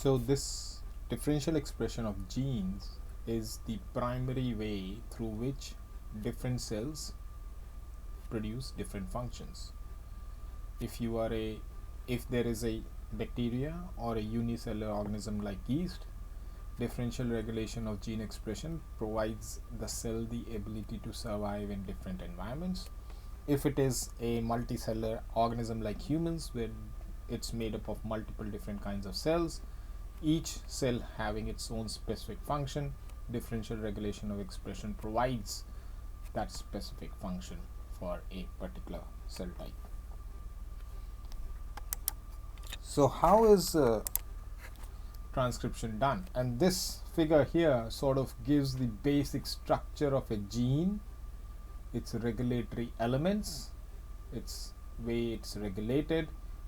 So this differential expression of genes is the primary way through which different cells produce different functions. If there is a bacteria or a unicellular organism like yeast, differential regulation of gene expression provides the cell the ability to survive in different environments. If it is a multicellular organism like humans, where it's made up of multiple different kinds of cells, each cell having its own specific function, differential regulation of expression provides that specific function for a particular cell type. So how is transcription done? And this figure here sort of gives the basic structure of a gene, its regulatory elements, its way it's regulated,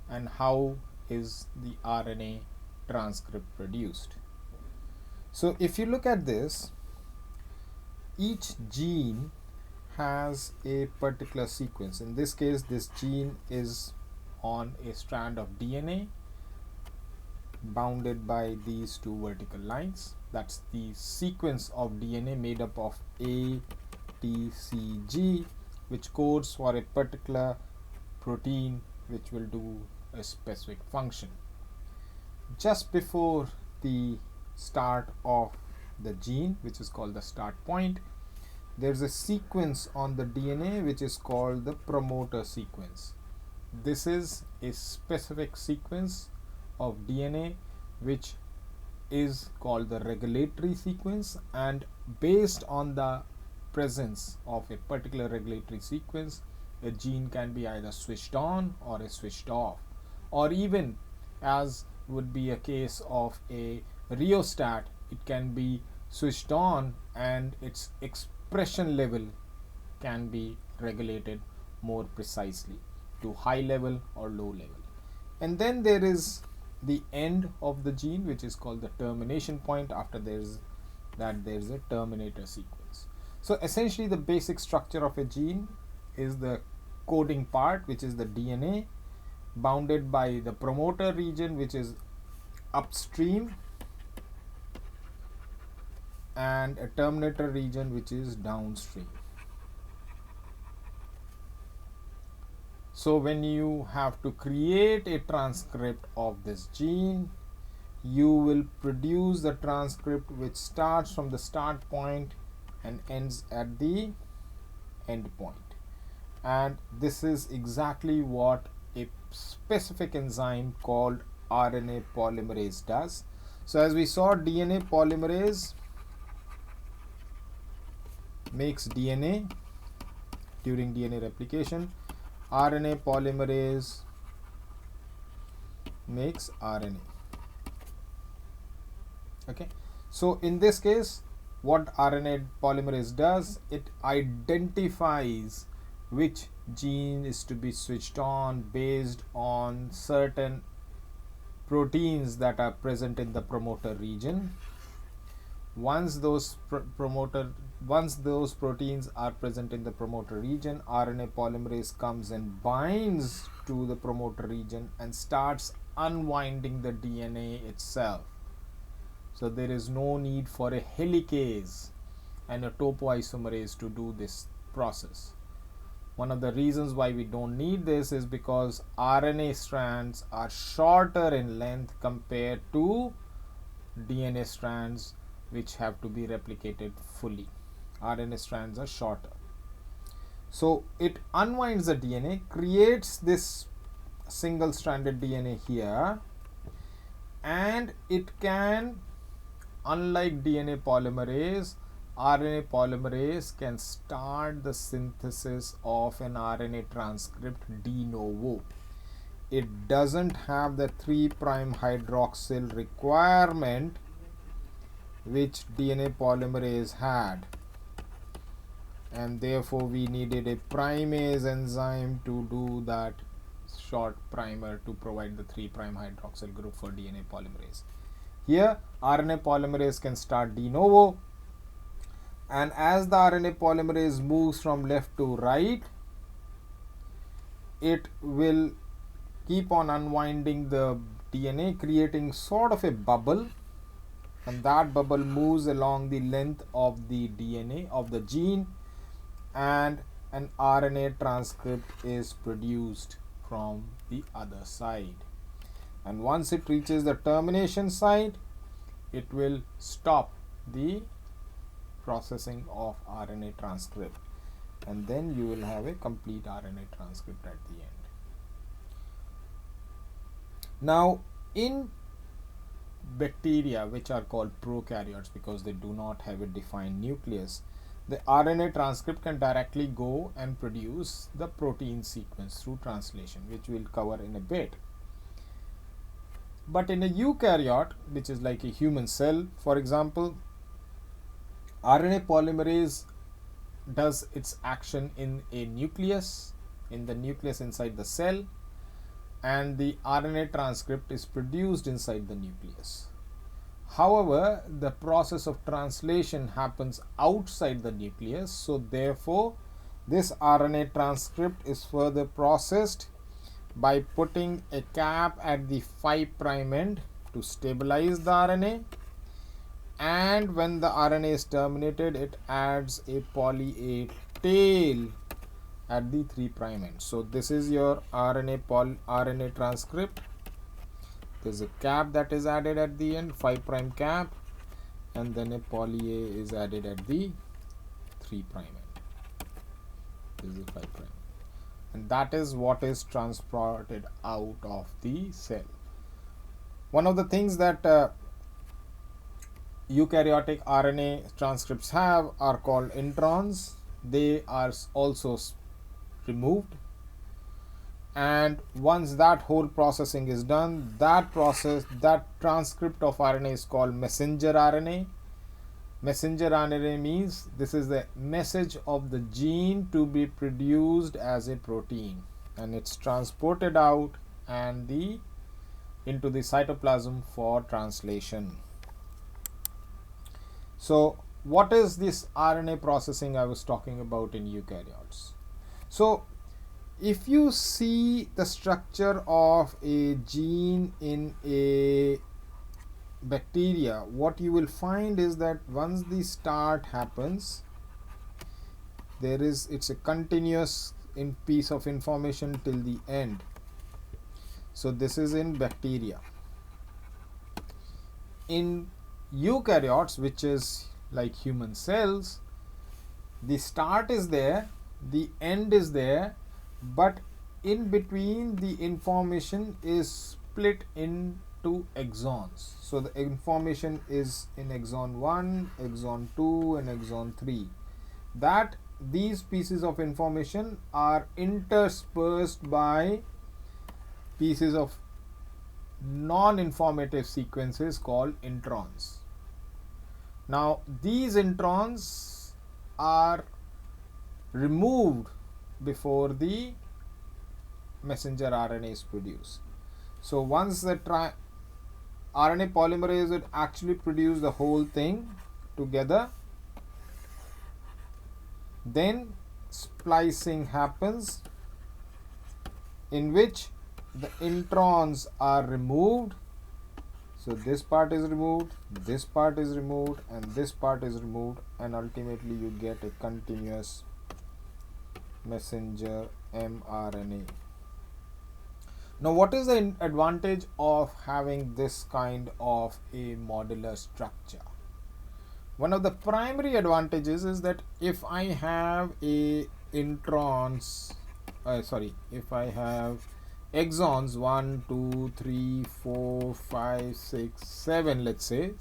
and how is the RNA transcript produced. So if you look at this, each gene has a particular sequence. In this case, this gene is on a strand of DNA bounded by these two vertical lines. That's the sequence of DNA made up of A, T, C, G, which codes for a particular protein which will do a specific function. Just before the start of the gene, which is called the start point, there's a sequence on the DNA which is called the promoter sequence. This is a specific sequence of DNA which is called the regulatory sequence, and based on the presence of a particular regulatory sequence, a gene can be either switched on or switched off, or even, as would be a case of a rheostat, it can be switched on and its expression level can be regulated more precisely to high level or low level. And then there is the end of the gene, which is called the termination point. After there's a terminator sequence. So essentially the basic structure of a gene is the coding part, which is the DNA, bounded by the promoter region, which is upstream, and a terminator region, which is downstream. So when you have to create a transcript of this gene, you will produce the transcript which starts from the start point and ends at the end point. And this is exactly what a specific enzyme called RNA polymerase does. So as we saw, DNA polymerase makes DNA during DNA replication. RNA polymerase makes RNA. Okay, so in this case, what RNA polymerase does, it identifies which gene is to be switched on based on certain proteins that are present in the promoter region. Once those proteins are present in the promoter region, RNA polymerase comes and binds to the promoter region and starts unwinding the DNA itself. So there is no need for a helicase and a topoisomerase to do this process. One of the reasons why we don't need this is because RNA strands are shorter in length compared to DNA strands, which have to be replicated fully. RNA strands are shorter. So it unwinds the DNA, creates this single-stranded DNA here, and it can, unlike DNA polymerase, RNA polymerase can start the synthesis of an RNA transcript de novo. It doesn't have the 3' hydroxyl requirement which DNA polymerase had, and therefore we needed a primase enzyme to do that short primer to provide the 3' hydroxyl group for DNA polymerase. Here RNA polymerase can start de novo, and as the RNA polymerase moves from left to right, it will keep on unwinding the DNA, creating sort of a bubble, and that bubble moves along the length of the DNA of the gene, and an RNA transcript is produced from the other side. And once it reaches the termination site, it will stop the processing of RNA transcript, and then you will have a complete RNA transcript at the end. Now, in bacteria, which are called prokaryotes because they do not have a defined nucleus, the RNA transcript can directly go and produce the protein sequence through translation, which we'll cover in a bit. But in a eukaryote, which is like a human cell, for example, RNA polymerase does its action in a nucleus, in the nucleus inside the cell, and the RNA transcript is produced inside the nucleus. However, the process of translation happens outside the nucleus, so therefore this RNA transcript is further processed by putting a cap at the 5' end to stabilize the RNA, and when the RNA is terminated, it adds a polyA tail at the 3' end. So this is your RNA transcript. There's a cap that is added at the end, 5' cap, and then a polyA is added at the 3' end. This is a 5', and that is what is transported out of the cell. One of the things that eukaryotic RNA transcripts have are called introns. They are also removed, and once that whole processing is done, that transcript of RNA is called messenger RNA. Messenger RNA means this is the message of the gene to be produced as a protein, and it's transported out and into the cytoplasm for translation. So what is this RNA processing I was talking about in eukaryotes? So if you see the structure of a gene in a bacteria, what you will find is that once the start happens, it's a continuous piece of information till the end. So this is in bacteria. In eukaryotes, which is like human cells, the start is there, the end is there, but in between the information is split into exons. So the information is in exon 1, exon 2 and exon 3. That these pieces of information are interspersed by pieces of non-informative sequences called introns. Now these introns are removed before the messenger RNA is produced. So once the RNA polymerase would actually produce the whole thing together, then splicing happens, in which the introns are removed. So this part is removed, this part is removed, and this part is removed, and ultimately you get a continuous messenger mRNA. Now what is the advantage of having this kind of a modular structure? One of the primary advantages is that if I have if I have exons 1, 2, 3, 4, 5, 6, 7, let's say,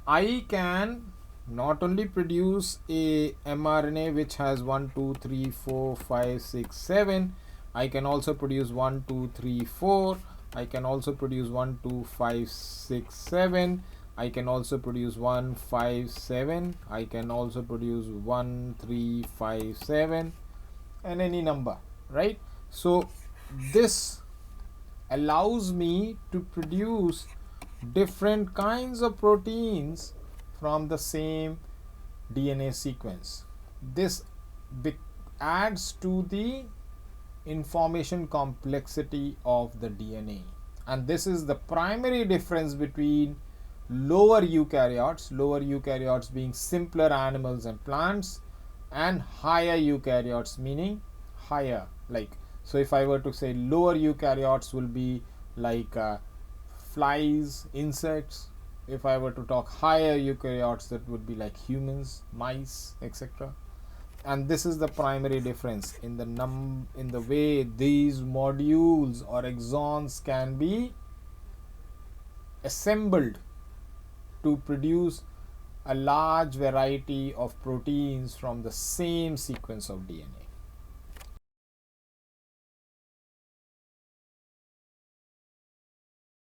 I can not only produce a mRNA which has 1, 2, 3, 4, 5, 6, 7, I can also produce 1, 2, 3, 4, I can also produce 1, 2, 5, 6, 7, I can also produce 1, 5, 7, I can also produce 1, 3, 5, 7, and any number, right? So this allows me to produce different kinds of proteins from the same DNA sequence. This adds to the information complexity of the DNA. And this is the primary difference between lower eukaryotes being simpler animals and plants, and higher eukaryotes meaning higher, like, so if I were to say lower eukaryotes will be like flies, insects. If I were to talk higher eukaryotes, that would be like humans, mice, etc. And this is the primary difference in the way these modules or exons can be assembled to produce a large variety of proteins from the same sequence of DNA.